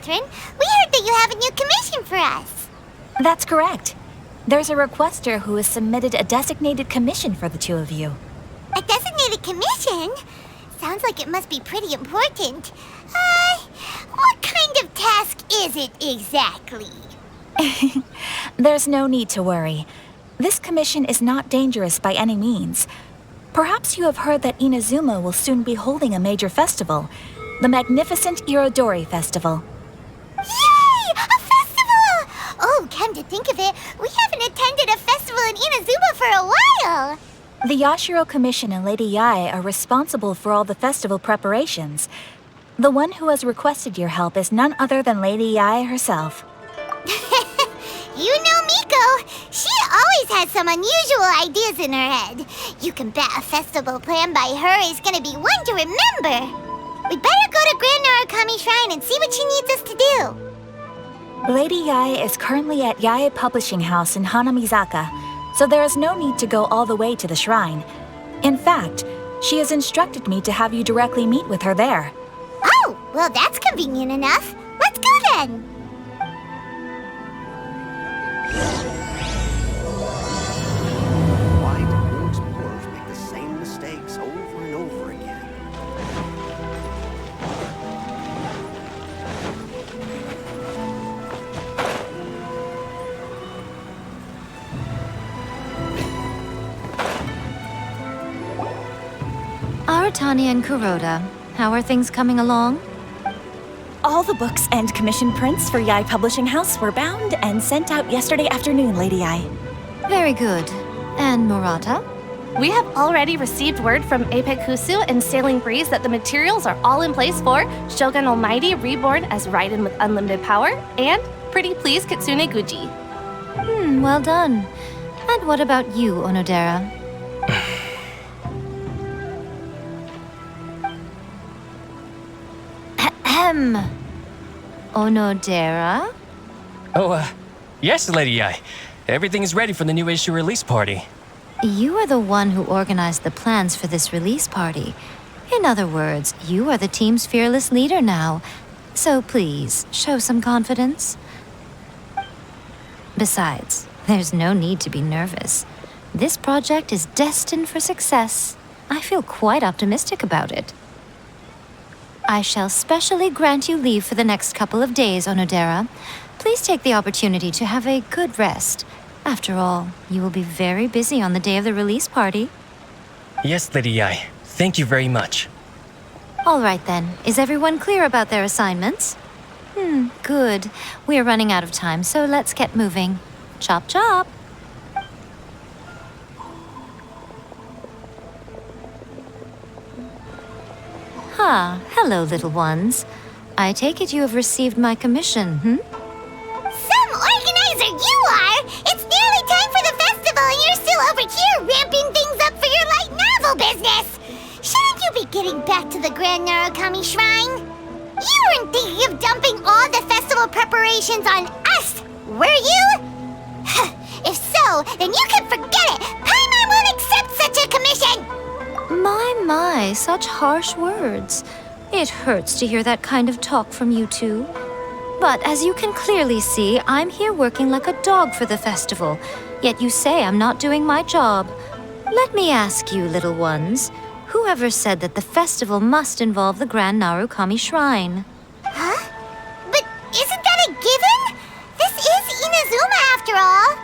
Catherine. We heard that you have a new commission for us. That's correct. There's a requester who has submitted a designated commission for the two of you. A designated commission? Sounds like it must be pretty important. What kind of task is it exactly? There's no need to worry. This commission is not dangerous by any means. Perhaps you have heard that Inazuma will soon be holding a major festival, the Magnificent Irodori Festival. Yay! A festival! Oh, come to think of it, we haven't attended a festival in Inazuma for a while. The Yashiro Commission and Lady Yae are responsible for all the festival preparations. The one who has requested your help is none other than Lady Yae herself. You know Miko. She always has some unusual ideas in her head. You can bet a festival planned by her is gonna be one to remember. We'd better go to Grand Narukami Shrine and see what she needs us to do. Lady Yae is currently at Yae Publishing House in Hanamizaka, so there is no need to go all the way to the shrine. In fact, she has instructed me to have you directly meet with her there. Oh, well that's convenient enough. Let's go then. Why do new explorers make the same mistakes over and over again? Aratani and Kuroda, how are things coming along? All the books and commission prints for Yae Publishing House were bound and sent out yesterday afternoon, Lady Yae. Very good. And Murata? We have already received word from Apekusu and Sailing Breeze that the materials are all in place for Shogun Almighty Reborn as Raiden with Unlimited Power and Pretty Please Kitsune Guji. Well done. And what about you, Onodera? Ahem. Onodera? Oh, yes, Lady Yae. Everything is ready for the new issue release party. You are the one who organized the plans for this release party. In other words, you are the team's fearless leader now. So please, show some confidence. Besides, there's no need to be nervous. This project is destined for success. I feel quite optimistic about it. I shall specially grant you leave for the next couple of days, Onodera. Please take the opportunity to have a good rest. After all, you will be very busy on the day of the release party. Yes, Lady Yae. Thank you very much. All right then. Is everyone clear about their assignments? Good. We are running out of time, so let's get moving. Chop chop! Hello, little ones. I take it you have received my commission, Some organizer you are! It's nearly time for the festival and you're still over here ramping things up for your light novel business! Shouldn't you be getting back to the Grand Narukami Shrine? You weren't thinking of dumping all the festival preparations on us, were you? If so, then you can forget it! Paimon won't accept such a commission! My, such harsh words. It hurts to hear that kind of talk from you two. But as you can clearly see, I'm here working like a dog for the festival. Yet you say I'm not doing my job. Let me ask you, little ones, whoever said that the festival must involve the Grand Narukami Shrine? Huh? But isn't that a given? This is Inazuma after all.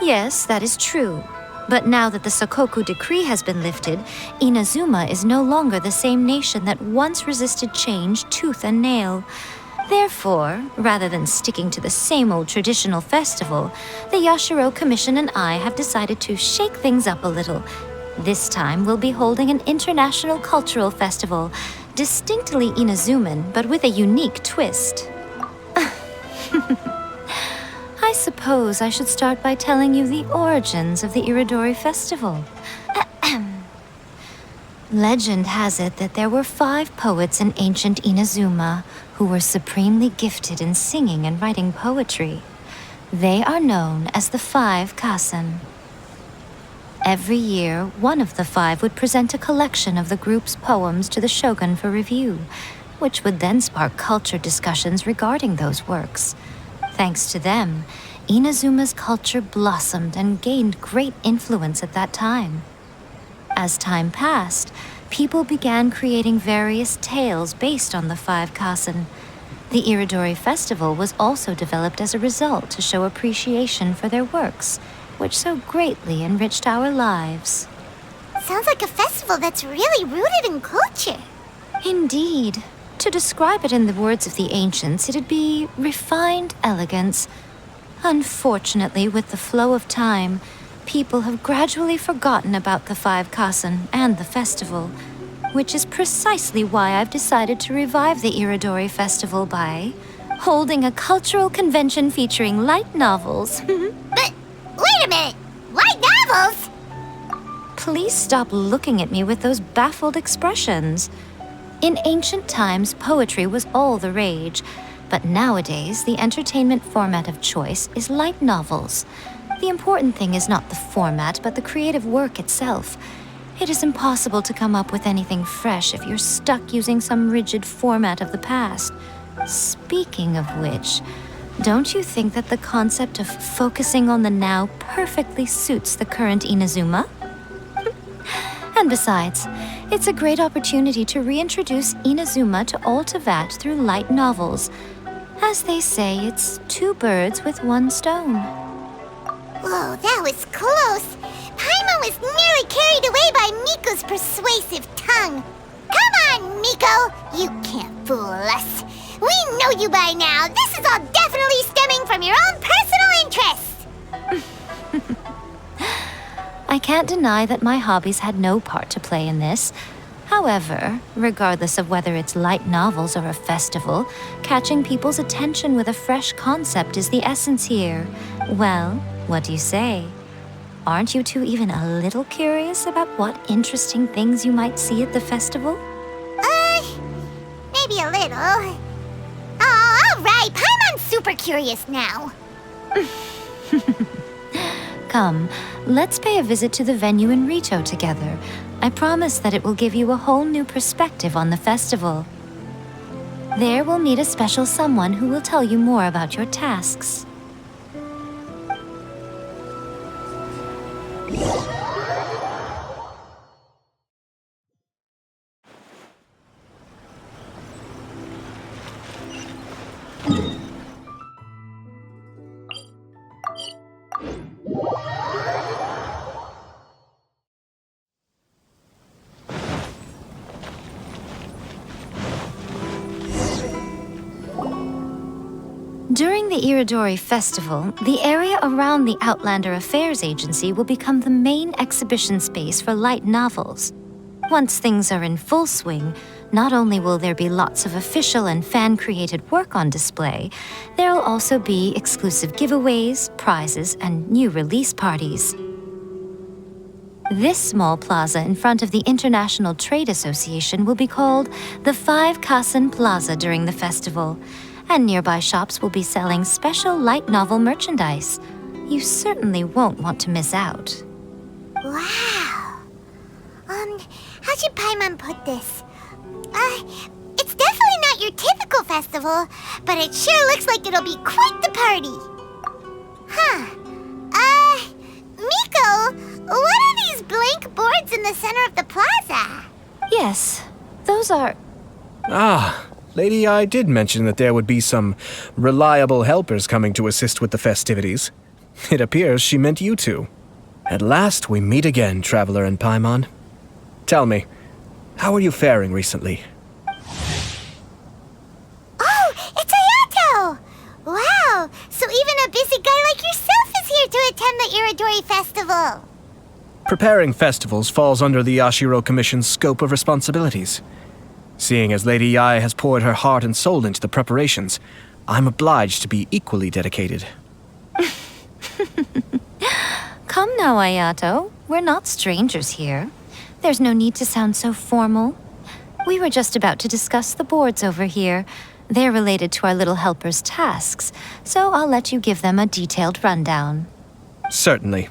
Yes, that is true. But now that the Sokoku decree has been lifted, Inazuma is no longer the same nation that once resisted change tooth and nail. Therefore, rather than sticking to the same old traditional festival, the Yashiro Commission and I have decided to shake things up a little. This time we'll be holding an international cultural festival, distinctly Inazuman, but with a unique twist. I suppose I should start by telling you the origins of the Iridori Festival. Legend has it that there were 5 poets in ancient Inazuma who were supremely gifted in singing and writing poetry. They are known as the 5 Kasen. Every year, one of the 5 would present a collection of the group's poems to the shogun for review. which would then spark culture discussions regarding those works. Thanks to them, Inazuma's culture blossomed and gained great influence at that time. As time passed, people began creating various tales based on the Five Kaisen. The Iridori Festival was also developed as a result to show appreciation for their works, which so greatly enriched our lives. Sounds like a festival that's really rooted in culture. Indeed. To describe it in the words of the ancients, it'd be refined elegance. Unfortunately, with the flow of time, people have gradually forgotten about the Five Kaisen and the festival, which is precisely why I've decided to revive the Iridori Festival by holding a cultural convention featuring light novels. But wait a minute! Light novels? Please stop looking at me with those baffled expressions. In ancient times, poetry was all the rage, but nowadays, the entertainment format of choice is light novels. The important thing is not the format, but the creative work itself. It is impossible to come up with anything fresh if you're stuck using some rigid format of the past. Speaking of which, don't you think that the concept of focusing on the now perfectly suits the current Inazuma? And besides, it's a great opportunity to reintroduce Inazuma to all Teyvat through light novels. As they say, it's two birds with one stone. Whoa, that was close. Paimon was nearly carried away by Miko's persuasive tongue. Come on, Miko! You can't fool us. We know you by now. This is all definitely stemming from your own personal interests. I can't deny that my hobbies had no part to play in this. However, regardless of whether it's light novels or a festival, catching people's attention with a fresh concept is the essence here. Well, what do you say? Aren't you two even a little curious about what interesting things you might see at the festival? Maybe a little. Oh, all right. Paimon's super curious now. Come, let's pay a visit to the venue in Rito together. I promise that it will give you a whole new perspective on the festival. There we'll meet a special someone who will tell you more about your tasks. During the Iridori Festival, the area around the Outlander Affairs Agency will become the main exhibition space for light novels. Once things are in full swing, not only will there be lots of official and fan-created work on display, there'll also be exclusive giveaways, prizes, and new release parties. This small plaza in front of the International Trade Association will be called the Five Kaisen Plaza during the festival, and nearby shops will be selling special light novel merchandise. You certainly won't want to miss out. Wow. How should Paimon put this? It's definitely not your typical festival, but it sure looks like it'll be quite the party. Miko, what are these blank boards in the center of the plaza? Yes, those are... Lady, I did mention that there would be some reliable helpers coming to assist with the festivities. It appears she meant you two. At last we meet again, Traveler and Paimon. Tell me, how are you faring recently? Oh, it's Ayato! Wow, so even a busy guy like yourself is here to attend the Iridori Festival. Preparing festivals falls under the Yashiro Commission's scope of responsibilities. Seeing as Lady Yae has poured her heart and soul into the preparations, I'm obliged to be equally dedicated. Come now, Ayato. We're not strangers here. There's no need to sound so formal. We were just about to discuss the boards over here. They're related to our little helper's tasks, so I'll let you give them a detailed rundown. Certainly.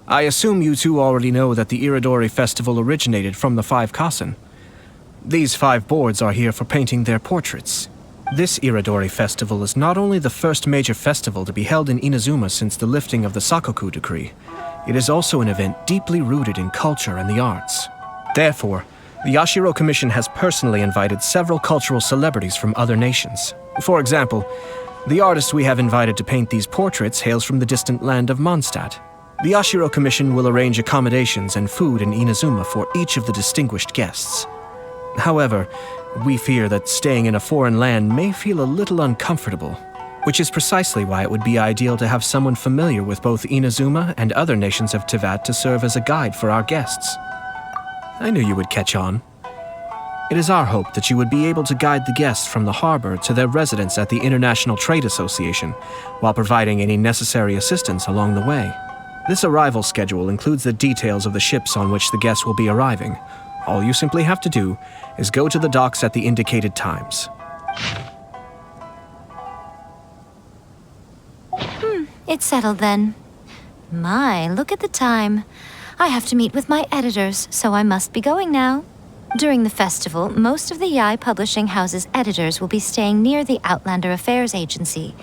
I assume you two already know that the Iridori Festival originated from the Five Kaisen. These 5 boards are here for painting their portraits. This Iridori Festival is not only the first major festival to be held in Inazuma since the lifting of the Sakoku decree, it is also an event deeply rooted in culture and the arts. Therefore, the Yashiro Commission has personally invited several cultural celebrities from other nations. For example, the artist we have invited to paint these portraits hails from the distant land of Mondstadt. The Yashiro Commission will arrange accommodations and food in Inazuma for each of the distinguished guests. However, we fear that staying in a foreign land may feel a little uncomfortable, which is precisely why it would be ideal to have someone familiar with both Inazuma and other nations of Teyvat to serve as a guide for our guests. I knew you would catch on. It is our hope that you would be able to guide the guests from the harbor to their residence at the International Trade Association, while providing any necessary assistance along the way. This arrival schedule includes the details of the ships on which the guests will be arriving. All you simply have to do is go to the docks at the indicated times. It's settled then. My, look at the time. I have to meet with my editors, so I must be going now. During the festival, most of the Yae Publishing House's editors will be staying near the Outlander Affairs Agency.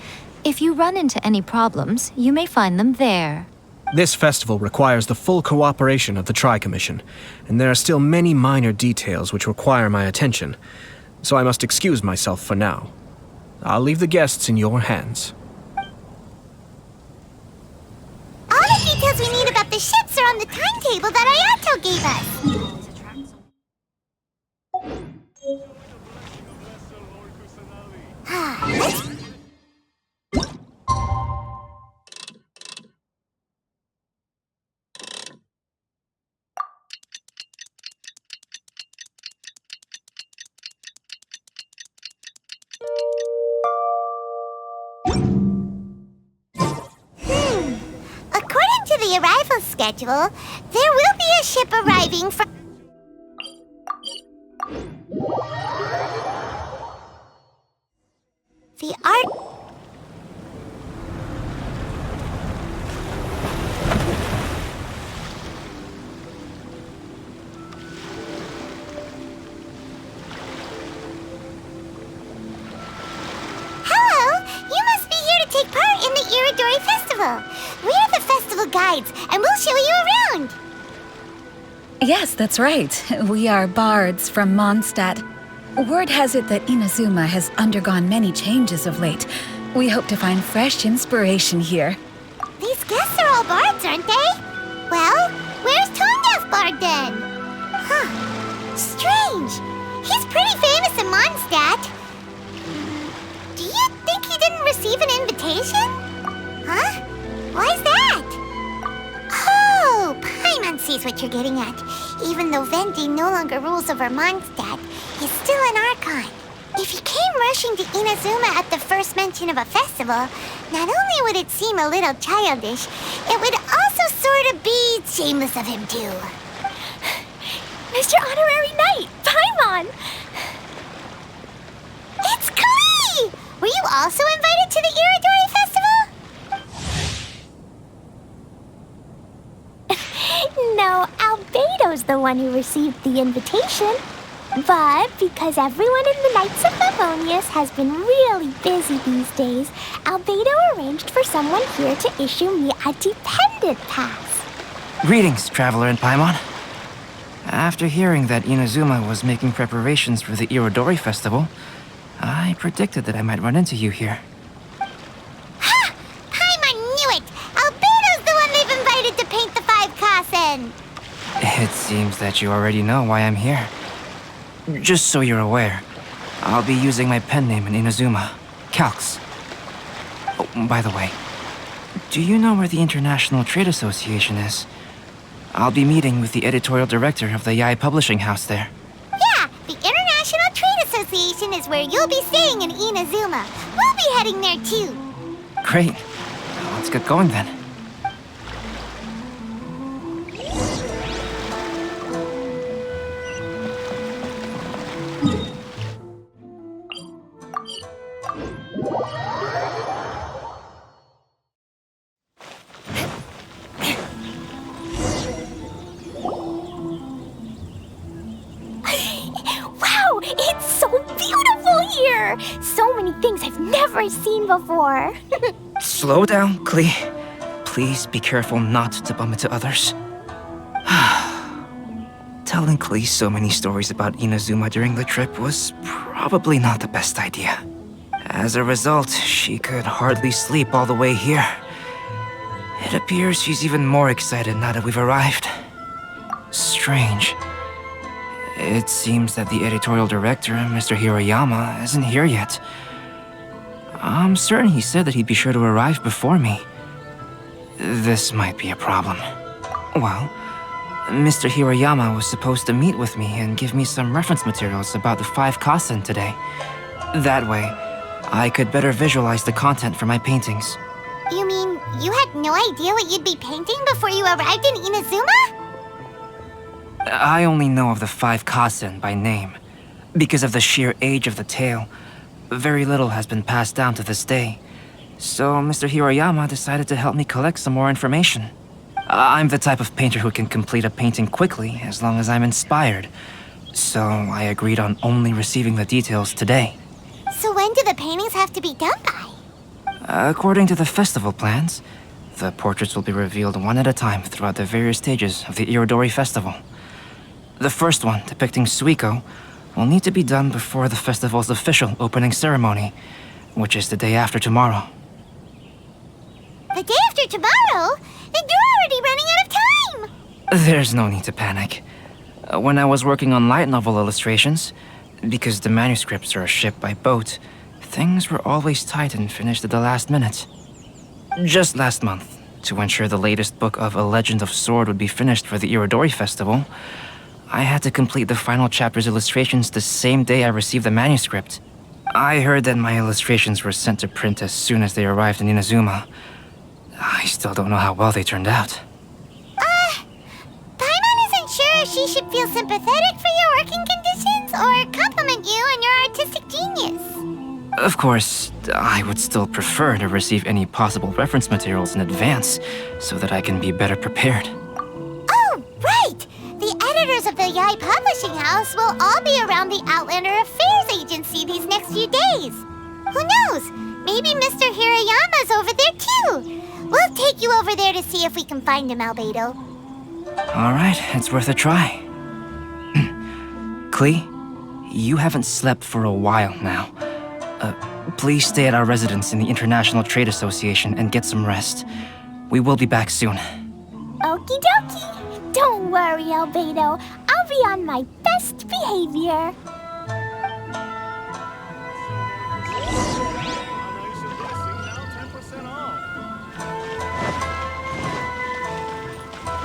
If you run into any problems, you may find them there. This festival requires the full cooperation of the Tri-Commission, and there are still many minor details which require my attention, so I must excuse myself for now. I'll leave the guests in your hands. All the details we need about the ships are on the timetable that Ayato gave us. According to the arrival schedule, there will be a ship arriving from... The art... Hello! You must be here to take part in the Iridori Festival. We're the festival guides, and we'll show you around. Yes, that's right. We are bards from Mondstadt. Word has it that Inazuma has undergone many changes of late. We hope to find fresh inspiration here. These guests are all bards, aren't they? Well, where's Tone-Deaf Bard then? Huh. Strange. He's pretty famous in Mondstadt. Do you think he didn't receive an invitation? Huh? Why's that? Oh, Paimon sees what you're getting at. Even though Venti no longer rules over Mondstadt, he's still an Archon. If he came rushing to Inazuma at the first mention of a festival, not only would it seem a little childish, it would also sort of be shameless of him too. Mr. Honorary Knight, Paimon! It's Klee! Were you also invited to the Iridori Festival? No, Albedo's the one who received the invitation. But because everyone in the Knights of Favonius has been really busy these days, Albedo arranged for someone here to issue me a dependent pass. Greetings, Traveler and Paimon. After hearing that Inazuma was making preparations for the Irodori Festival, I predicted that I might run into you here. Ha! Paimon knew it! Albedo's the one they've invited to paint the 5 Kaisen! It seems that you already know why I'm here. Just so you're aware, I'll be using my pen name in Inazuma, Calx. Oh, by the way, do you know where the International Trade Association is? I'll be meeting with the editorial director of the Yae Publishing House there. Yeah, the International Trade Association is where you'll be staying in Inazuma. We'll be heading there too. Great. Let's get going then. Wow, too! It's so beautiful here! So many things I've never seen before. Slow down, Klee. Please be careful not to bump into others. Telling Klee so many stories about Inazuma during the trip was probably not the best idea. As a result, she could hardly sleep all the way here. It appears she's even more excited now that we've arrived. Strange. It seems that the editorial director, Mr. Hirayama, isn't here yet. I'm certain he said that he'd be sure to arrive before me. This might be a problem. Well, Mr. Hirayama was supposed to meet with me and give me some reference materials about the 5 Kaisen today. That way, I could better visualize the content for my paintings. You mean you had no idea what you'd be painting before you arrived in Inazuma? I only know of the 5 Kaisen by name. Because of the sheer age of the tale, very little has been passed down to this day. So Mr. Hirayama decided to help me collect some more information. I'm the type of painter who can complete a painting quickly as long as I'm inspired. So I agreed on only receiving the details today. So when do the paintings have to be done by? According to the festival plans, the portraits will be revealed one at a time throughout the various stages of the Iridori Festival. The first one, depicting Suiko, will need to be done before the festival's official opening ceremony, which is the day after tomorrow. The day after tomorrow? Then you're already running out of time! There's no need to panic. When I was working on light novel illustrations, because the manuscripts are shipped by boat, things were always tight and finished at the last minute. Just last month, to ensure the latest book of A Legend of Sword would be finished for the Iridori Festival, I had to complete the final chapter's illustrations the same day I received the manuscript. I heard that my illustrations were sent to print as soon as they arrived in Inazuma. I still don't know how well they turned out. Paimon isn't sure if she should feel sympathetic for your working conditions or compliment you on your artistic genius. Of course, I would still prefer to receive any possible reference materials in advance so that I can be better prepared. Oh, right! The editors of the Yai Publishing House will all be around the Outlander Affairs Agency these next few days. Who knows? Maybe Mr. Hirayama's over there too. We'll take you over there to see if we can find him, Albedo. All right, it's worth a try. Klee, you haven't slept for a while now. Please stay at our residence in the International Trade Association and get some rest. We will be back soon. Okie dokie. Don't worry, Albedo. I'll be on my best behavior.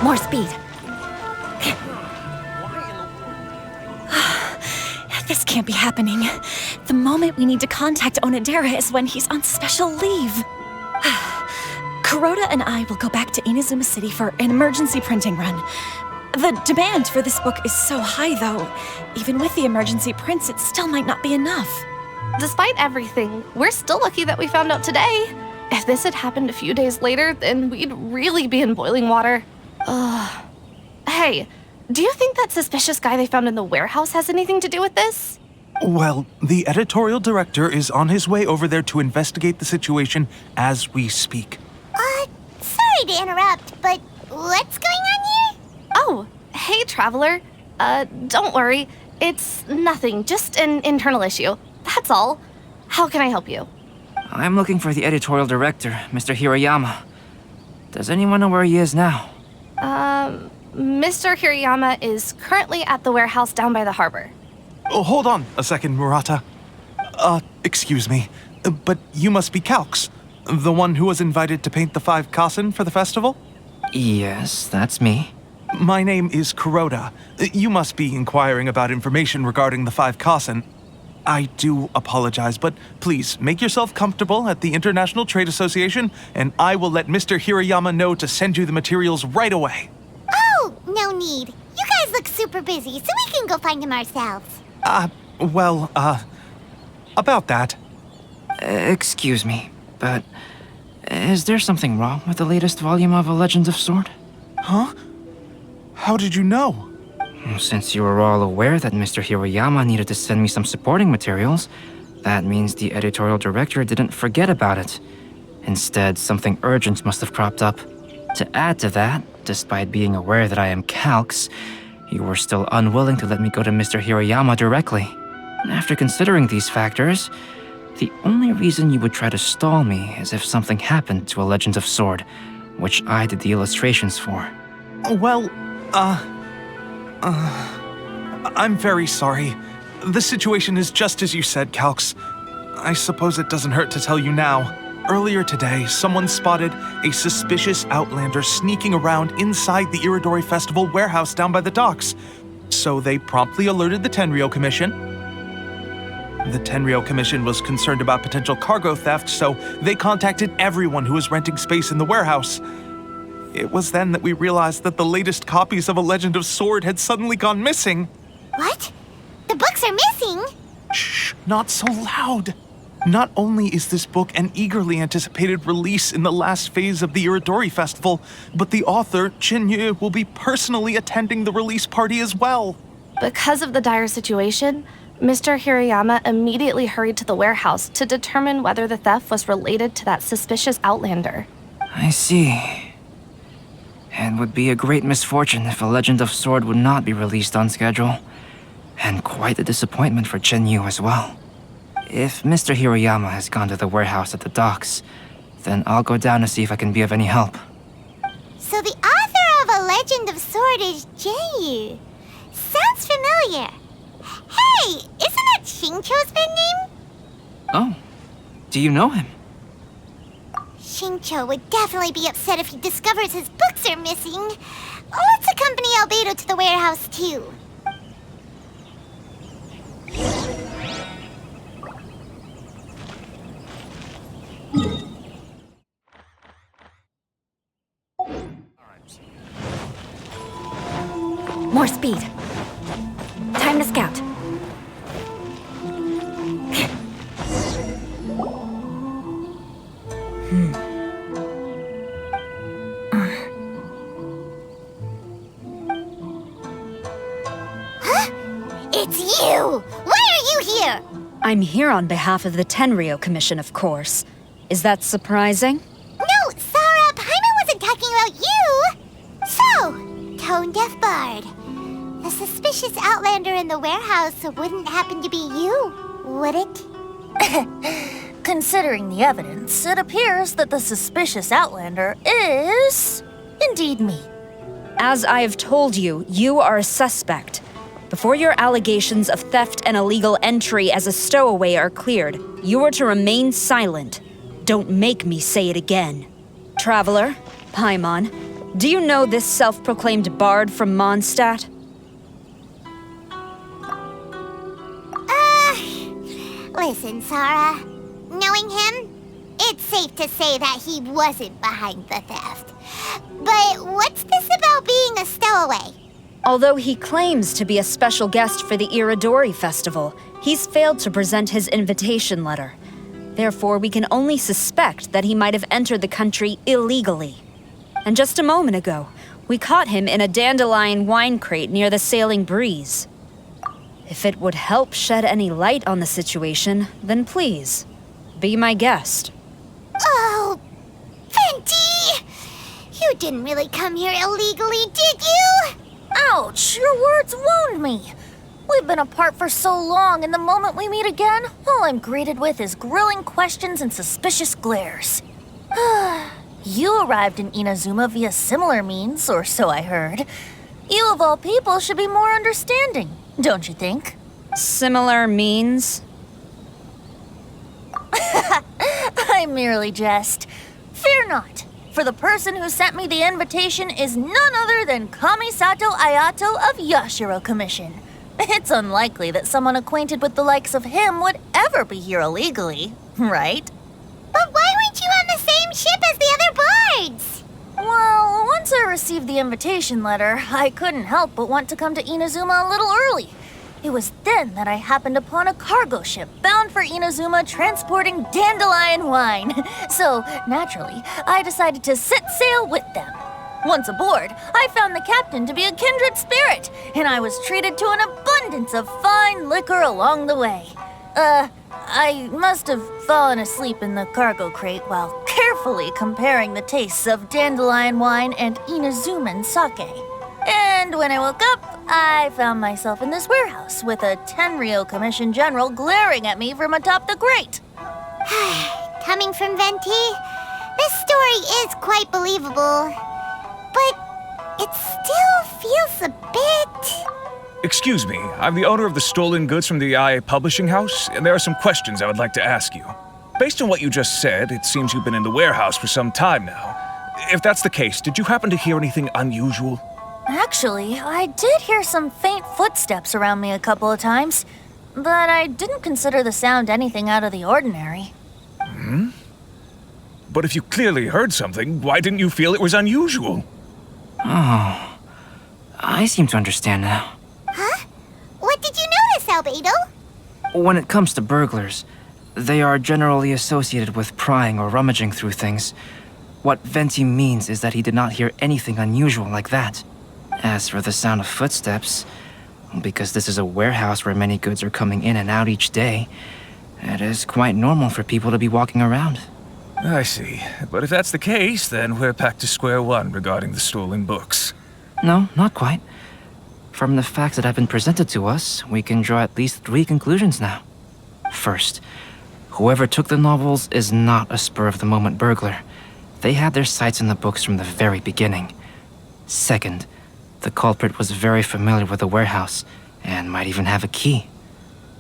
More speed. This can't be happening. The moment we need to contact Onodera is when he's on special leave. Kuroda and I will go back to Inazuma City for an emergency printing run. The demand for this book is so high, though. Even with the emergency prints, it still might not be enough. Despite everything, we're still lucky that we found out today. If this had happened a few days later, then we'd really be in boiling water. Hey, do you think that suspicious guy they found in the warehouse has anything to do with this? Well, the editorial director is on his way over there to investigate the situation as we speak. Sorry to interrupt, but what's going on here? Oh, hey, Traveler. Don't worry. It's nothing, just an internal issue. That's all. How can I help you? I'm looking for the editorial director, Mr. Hirayama. Does anyone know where he is now? Mr. Hirayama is currently at the warehouse down by the harbor. Oh, hold on a second, Murata. Excuse me, but you must be Calx, the one who was invited to paint the 5 Kaisen for the festival? Yes, that's me. My name is Kuroda. You must be inquiring about information regarding the 5 Kaisen. I do apologize, but please make yourself comfortable at the International Trade Association, and I will let Mr. Hirayama know to send you the materials right away. Oh, no need. You guys look super busy, so we can go find him ourselves. About that. Excuse me, but is there something wrong with the latest volume of A Legend of Sword? Huh? How did you know? Since you were all aware that Mr. Hiroyama needed to send me some supporting materials, that means the editorial director didn't forget about it. Instead, something urgent must have cropped up. To add to that, despite being aware that I am Calx, you were still unwilling to let me go to Mr. Hiroyama directly. After considering these factors, the only reason you would try to stall me is if something happened to a Legends of Sword, which I did the illustrations for. Well, I'm very sorry. The situation is just as you said, Calx. I suppose it doesn't hurt to tell you now. Earlier today, someone spotted a suspicious outlander sneaking around inside the Iridori Festival warehouse down by the docks. So they promptly alerted the Tenryou Commission. The Tenryou Commission was concerned about potential cargo theft, so they contacted everyone who was renting space in the warehouse. It was then that we realized that the latest copies of A Legend of Sword had suddenly gone missing. What? The books are missing? Shh, not so loud. Not only is this book an eagerly anticipated release in the last phase of the Iridori Festival, but the author, Chin-Yu, will be personally attending the release party as well. Because of the dire situation, Mr. Hiroyama immediately hurried to the warehouse to determine whether the theft was related to that suspicious outlander. I see. It would be a great misfortune if A Legend of Sword would not be released on schedule. And quite a disappointment for Chin-Yu as well. If Mr. Hiroyama has gone to the warehouse at the docks, then I'll go down to see if I can be of any help. So the author of A Legend of Sword is Jay. Sounds familiar. Hey, isn't that Xingqiu's pen name? Oh, do you know him? Xingqiu would definitely be upset if he discovers his books are missing. Let's accompany Albedo to the warehouse too. More speed. Time to scout. It's you! Why are you here? I'm here on behalf of the Tenryou Commission, of course. Is that surprising? No, Sarah, Paimon wasn't talking about you! So, Tone-Deaf Bard. The suspicious outlander in the warehouse wouldn't happen to be you, would it? Considering the evidence, it appears that the suspicious outlander is indeed me. As I have told you, you are a suspect. Before your allegations of theft and illegal entry as a stowaway are cleared, you are to remain silent. Don't make me say it again. Traveler, Paimon, do you know this self-proclaimed bard from Mondstadt? Listen, Sarah. Knowing him, it's safe to say that he wasn't behind the theft. But what's this about being a stowaway? Although he claims to be a special guest for the Iridori Festival, he's failed to present his invitation letter. Therefore, we can only suspect that he might have entered the country illegally. And just a moment ago, we caught him in a dandelion wine crate near the Sailing Breeze. If it would help shed any light on the situation, then please, be my guest. Oh, Venti! You didn't really come here illegally, did you? Ouch, your words wound me. We've been apart for so long, and the moment we meet again, all I'm greeted with is grilling questions and suspicious glares. You arrived in Inazuma via similar means, or so I heard. You of all people should be more understanding, don't you think? Similar means? I merely jest. Fear not, for the person who sent me the invitation is none other than Kamisato Ayato of Yashiro Commission. It's unlikely that someone acquainted with the likes of him would ever be here illegally, right? But why weren't you on the same ship as the other bards? Well, once I received the invitation letter, I couldn't help but want to come to Inazuma a little early. It was then that I happened upon a cargo ship bound for Inazuma transporting dandelion wine. So, naturally, I decided to set sail with them. Once aboard, I found the captain to be a kindred spirit, and I was treated to an abundance of fine liquor along the way. I must have fallen asleep in the cargo crate while carefully comparing the tastes of dandelion wine and Inazuman sake. And when I woke up, I found myself in this warehouse with a Tenryou Commission General glaring at me from atop the grate. Coming from Venti, this story is quite believable, but it still feels a bit... Excuse me, I'm the owner of the stolen goods from the IA Publishing House, and there are some questions I would like to ask you. Based on what you just said, it seems you've been in the warehouse for some time now. If that's the case, did you happen to hear anything unusual? Actually, I did hear some faint footsteps around me a couple of times, but I didn't consider the sound anything out of the ordinary. But if you clearly heard something, why didn't you feel it was unusual? Oh, I seem to understand now. Huh? What did you notice, Albedo? When it comes to burglars, they are generally associated with prying or rummaging through things. What Venti means is that he did not hear anything unusual like that. As for the sound of footsteps, because this is a warehouse where many goods are coming in and out each day, it is quite normal for people to be walking around. I see. But if that's the case, then we're back to square one regarding the stolen books. No, not quite. From the facts that have been presented to us, we can draw at least 3 conclusions now. First, whoever took the novels is not a spur-of-the-moment burglar. They had their sights on the books from the very beginning. Second, the culprit was very familiar with the warehouse, and might even have a key.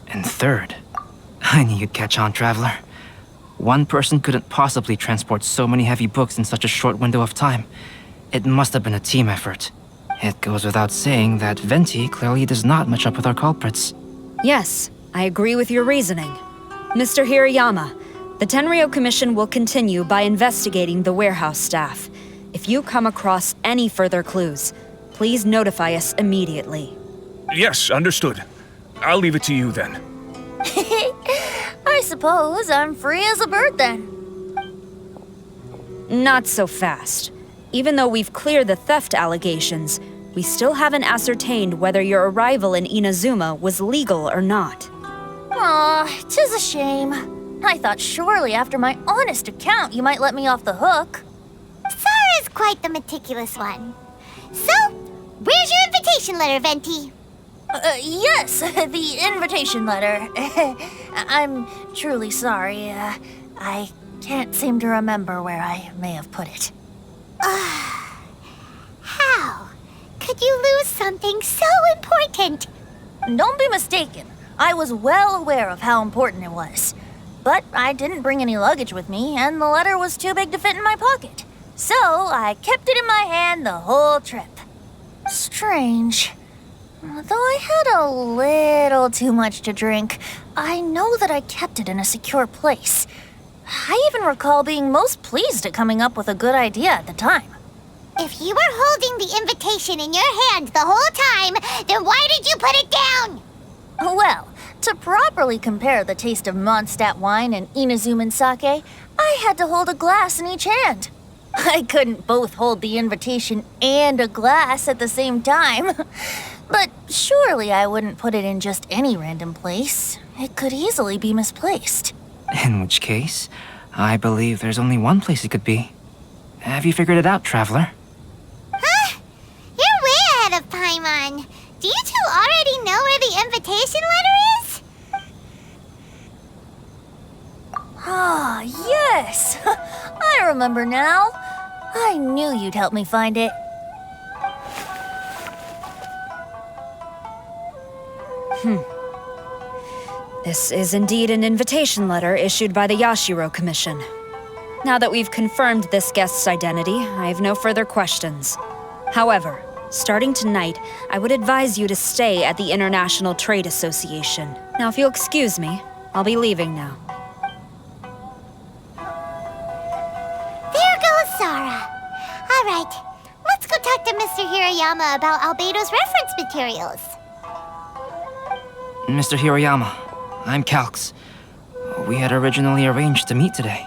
And third, I knew you'd catch on, Traveler. One person couldn't possibly transport so many heavy books in such a short window of time. It must have been a team effort. It goes without saying that Venti clearly does not match up with our culprits. Yes, I agree with your reasoning. Mr. Hirayama, the Tenryou Commission will continue by investigating the warehouse staff. If you come across any further clues, please notify us immediately. Yes, understood. I'll leave it to you then. I suppose I'm free as a bird then. Not so fast. Even though we've cleared the theft allegations, we still haven't ascertained whether your arrival in Inazuma was legal or not. Aw, 'tis a shame. I thought surely after my honest account you might let me off the hook. Sara's quite the meticulous one. So, where's your invitation letter, Venti? Yes, the invitation letter. I'm truly sorry. I can't seem to remember where I may have put it. How could you lose something so important? Don't be mistaken. I was well aware of how important it was. But I didn't bring any luggage with me, and the letter was too big to fit in my pocket. So I kept it in my hand the whole trip. Strange. Though I had a little too much to drink, I know that I kept it in a secure place. I even recall being most pleased at coming up with a good idea at the time. If you were holding the invitation in your hand the whole time, then why did you put it down? Well, to properly compare the taste of Mondstadt wine and Inazuman sake, I had to hold a glass in each hand. I couldn't both hold the invitation and a glass at the same time. But surely I wouldn't put it in just any random place. It could easily be misplaced. In which case, I believe there's only one place it could be. Have you figured it out, Traveler? Huh? You're way ahead of Paimon. Do you two already know where the invitation letter is? Ah, yes! I remember now. I knew you'd help me find it. This is indeed an invitation letter issued by the Yashiro Commission. Now that we've confirmed this guest's identity, I have no further questions. However, starting tonight, I would advise you to stay at the International Trade Association. Now, if you'll excuse me, I'll be leaving now. There goes Sara. All right, let's go talk to Mr. Hirayama about Albedo's reference materials. Mr. Hirayama, I'm Calx. We had originally arranged to meet today.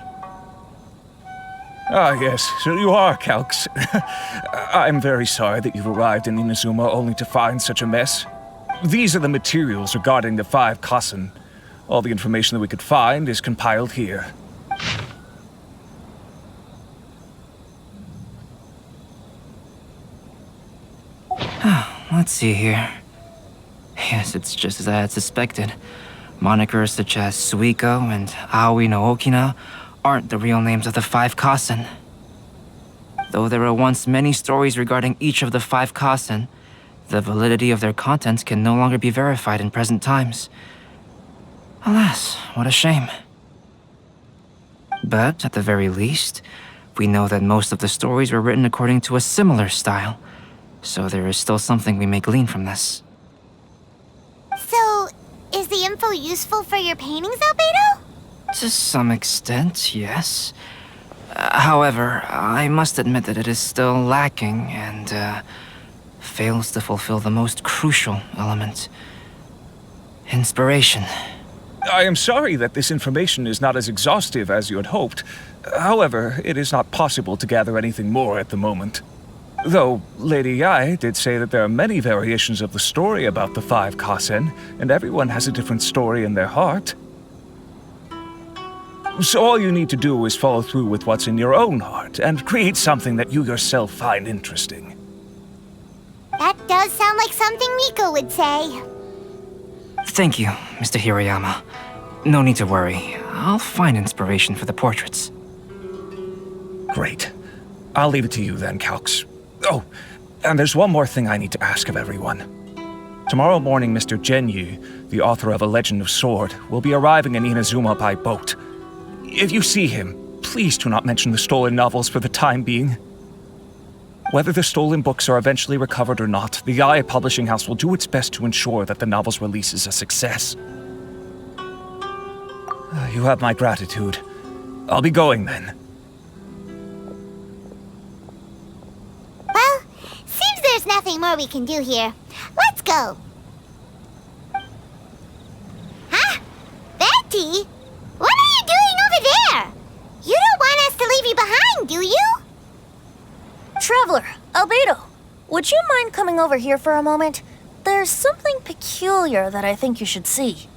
Ah, yes, so you are Calx. I'm very sorry that you've arrived in Inazuma only to find such a mess. These are the materials regarding the 5 Kaisen. All the information that we could find is compiled here. Let's see here. Yes, it's just as I had suspected. Monikers such as Suiko and Aoi no Okina aren't the real names of the 5 Kaisen. Though there were once many stories regarding each of the 5 Kaisen, the validity of their contents can no longer be verified in present times. Alas, what a shame. But at the very least, we know that most of the stories were written according to a similar style, so there is still something we may glean from this. So, is the info useful for your paintings, Albedo? To some extent, yes. However, I must admit that it is still lacking and fails to fulfill the most crucial element. Inspiration. I am sorry that this information is not as exhaustive as you had hoped. However, it is not possible to gather anything more at the moment. Though, Lady Yae did say that there are many variations of the story about the 5 Kaisen, and everyone has a different story in their heart. So all you need to do is follow through with what's in your own heart, and create something that you yourself find interesting. That does sound like something Miko would say. Thank you, Mr. Hirayama. No need to worry. I'll find inspiration for the portraits. Great. I'll leave it to you then, Calx. Oh, and there's one more thing I need to ask of everyone. Tomorrow morning, Mr. Genyu, the author of A Legend of Sword, will be arriving in Inazuma by boat. If you see him, please do not mention the stolen novels for the time being. Whether the stolen books are eventually recovered or not, the Yae Publishing House will do its best to ensure that the novel's release is a success. You have my gratitude. I'll be going then. Well, seems there's nothing more we can do here. Let's go. Huh? Venti? What are you doing over there? You don't want us to leave you behind, do you? Traveler, Albedo, would you mind coming over here for a moment? There's something peculiar that I think you should see.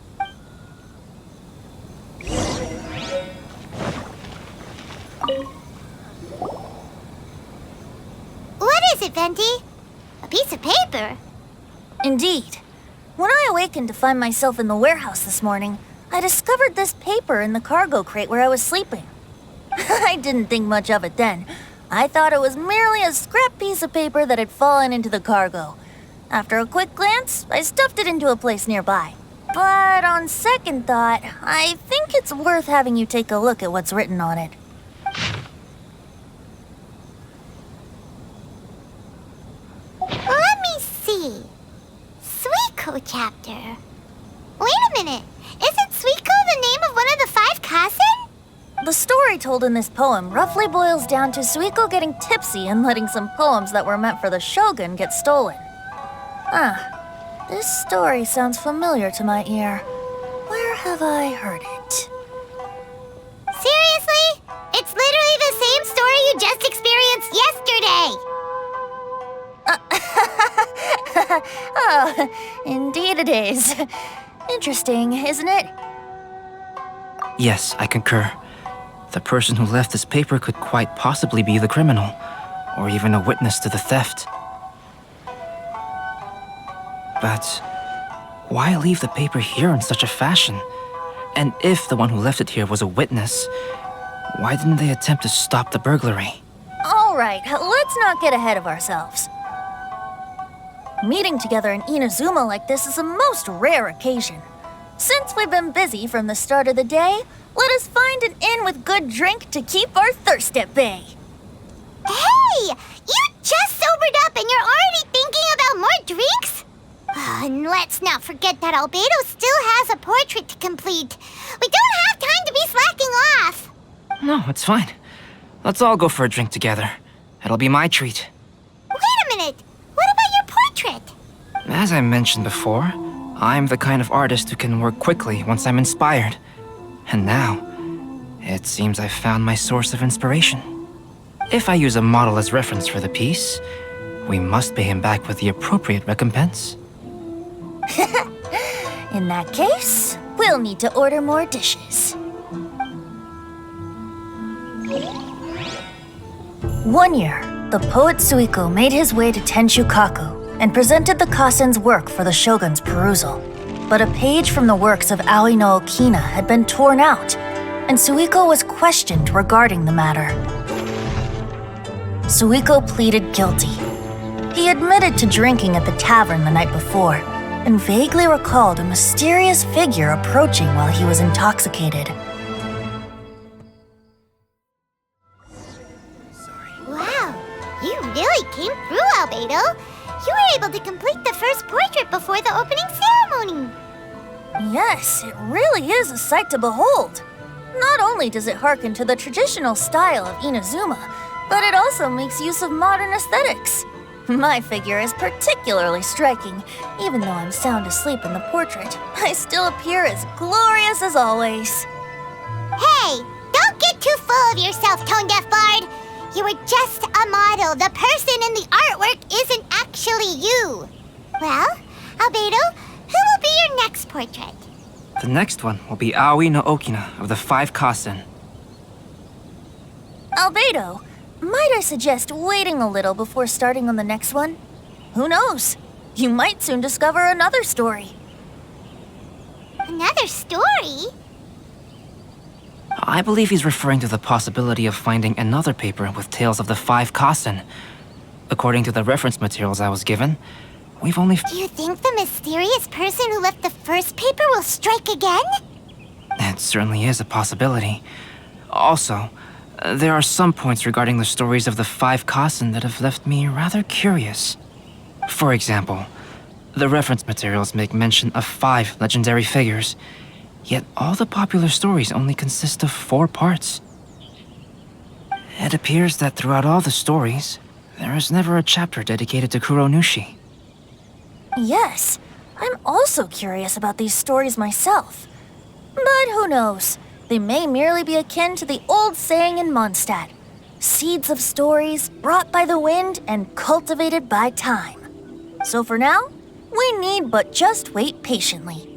What is it, Venti? A piece of paper? Indeed. When I awakened to find myself in the warehouse this morning, I discovered this paper in the cargo crate where I was sleeping. I didn't think much of it then. I thought it was merely a scrap piece of paper that had fallen into the cargo. After a quick glance, I stuffed it into a place nearby. But on second thought, I think it's worth having you take a look at what's written on it. Let me see. Suiko chapter. Wait a minute. Isn't Suiko the name of one of the 5 Kaisen? The story told in this poem roughly boils down to Suiko getting tipsy and letting some poems that were meant for the shogun get stolen. This story sounds familiar to my ear. Where have I heard it? Seriously? It's literally the same story you just experienced yesterday! Oh, indeed it is. Interesting, isn't it? Yes, I concur. The person who left this paper could quite possibly be the criminal, or even a witness to the theft. But why leave the paper here in such a fashion? And if the one who left it here was a witness, why didn't they attempt to stop the burglary? All right, let's not get ahead of ourselves. Meeting together in Inazuma like this is a most rare occasion. Since we've been busy from the start of the day, let us find an inn with good drink to keep our thirst at bay. Hey! You just sobered up and you're already thinking about more drinks? And let's not forget that Albedo still has a portrait to complete. We don't have time to be slacking off. No, it's fine. Let's all go for a drink together. It'll be my treat. Wait a minute. What about your portrait? As I mentioned before, I'm the kind of artist who can work quickly once I'm inspired. And now, it seems I've found my source of inspiration. If I use a model as reference for the piece, we must pay him back with the appropriate recompense. In that case, we'll need to order more dishes. One year, the poet Suiko made his way to Tenshukaku and presented the Kasen's work for the shogun's perusal. But a page from the works of Aoi no Okina had been torn out, and Suiko was questioned regarding the matter. Suiko pleaded guilty. He admitted to drinking at the tavern the night before, and vaguely recalled a mysterious figure approaching while he was intoxicated. Wow, you really came through, Albedo. You were able to complete the first portrait before the opening ceremony. Yes, it really is a sight to behold. Not only does it harken to the traditional style of Inazuma, but it also makes use of modern aesthetics. My figure is particularly striking. Even though I'm sound asleep in the portrait, I still appear as glorious as always. Hey, don't get too full of yourself, Tone-Deaf Bard. You were just a model. The person in the artwork isn't actually you. Well, Albedo, who will be your next portrait? The next one will be Aoi no Okina of the 5 Kasen. Albedo, might I suggest waiting a little before starting on the next one? Who knows? You might soon discover another story. Another story? I believe he's referring to the possibility of finding another paper with tales of the 5 Kasen. According to the reference materials I was given, we've only... Do you think the mysterious person who left the first paper will strike again? It certainly is a possibility. Also, there are some points regarding the stories of the 5 Kasen that have left me rather curious. For example, the reference materials make mention of 5 legendary figures, yet all the popular stories only consist of 4 parts. It appears that throughout all the stories, there is never a chapter dedicated to Kuronushi. Yes, I'm also curious about these stories myself. But who knows? They may merely be akin to the old saying in Mondstadt, seeds of stories brought by the wind and cultivated by time. So for now, we need but just wait patiently.